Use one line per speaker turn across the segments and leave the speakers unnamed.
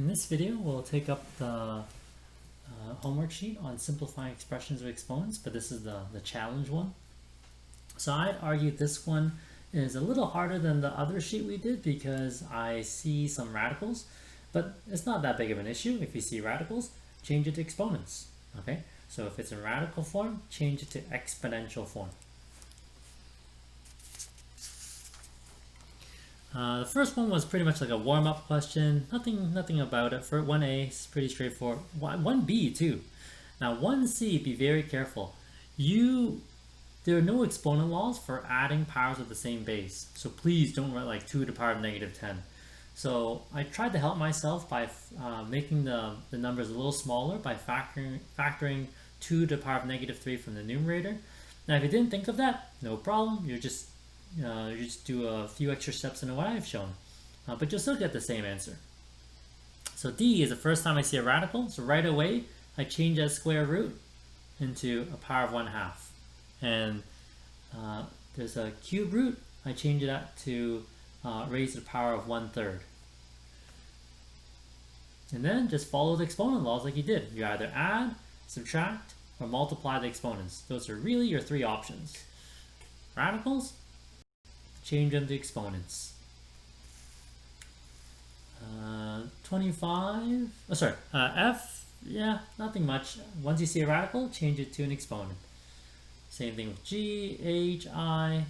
In this video, we'll take up the homework sheet on simplifying expressions of exponents, but this is the challenge one. So I'd argue this one is a little harder than the other sheet we did because I see some radicals, but it's not that big of an issue. If you see radicals, change it to exponents. Okay, so if it's in radical form, change it to exponential form. The first one was pretty much like a warm-up question. Nothing about it. For 1A, it's pretty straightforward. 1B too. Now 1C, be very careful. There are no exponent laws for adding powers of the same base. So please don't write like 2 to the power of negative 10. So I tried to help myself by making the numbers a little smaller by factoring 2 to the power of negative 3 from the numerator. Now if you didn't think of that, no problem. You just do a few extra steps than what I've shown, but you'll still get the same answer. So D is the first time I see a radical, so right away I change that square root into a power of 1/2, and there's a cube root, I change that to raise to the power of 1/3, and then just follow the exponent laws like you did. You either add, subtract, or multiply the exponents. Those are really your three options. Radicals, change them to exponents. 25, F, yeah, nothing much. Once you see a radical, change it to an exponent. Same thing with G, H, I,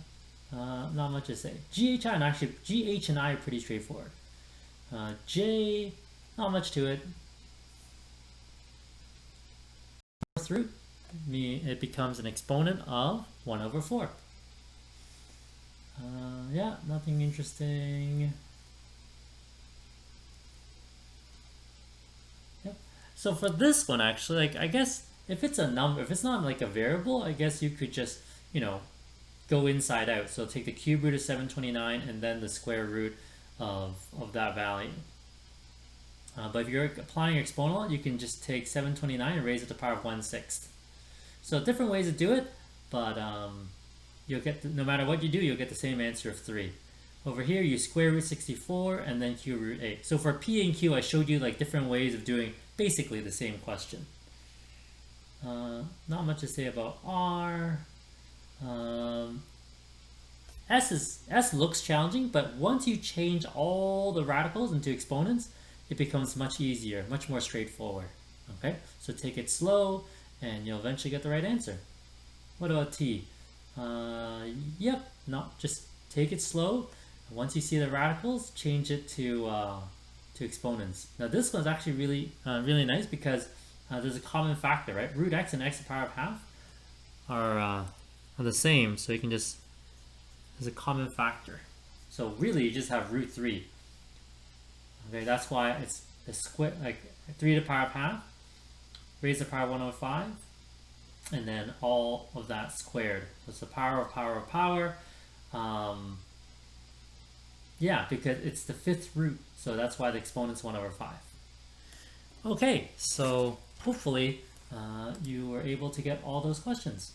not much to say. G, H, I, and actually G, H, and I are pretty straightforward. J, not much to it. Fourth root, it becomes an exponent of 1/4. Yeah, nothing interesting. Yep. So for this one, actually, like I guess if it's a number, if it's not like a variable, I guess you could just, go inside out. So take the cube root of 729 and then the square root of that value. But if you're applying your exponent law, you can just take 729 and raise it to the power of 1/6. So different ways to do it, but you'll get no matter what you do, you'll get the same answer of 3. Over here, you square root 64 and then cube root 8. So for P and Q, I showed you like different ways of doing basically the same question. Not much to say about R. S looks challenging, but once you change all the radicals into exponents, it becomes much easier, much more straightforward. Okay, so take it slow, and you'll eventually get the right answer. What about T? Yep, just take it slow. Once you see the radicals, change it to exponents. Now this one's actually really nice because there's a common factor, right? Root x and x to the power of 1/2 are the same, so you can just, there's a common factor. So really, you just have root 3. Okay, that's why it's the square, like 3 to the power of 1/2, raised to the power of 105. And then all of that squared. So it's the power of power of power. Yeah, because it's the 5th root. So that's why the exponent's 1/5. Okay, so hopefully you were able to get all those questions.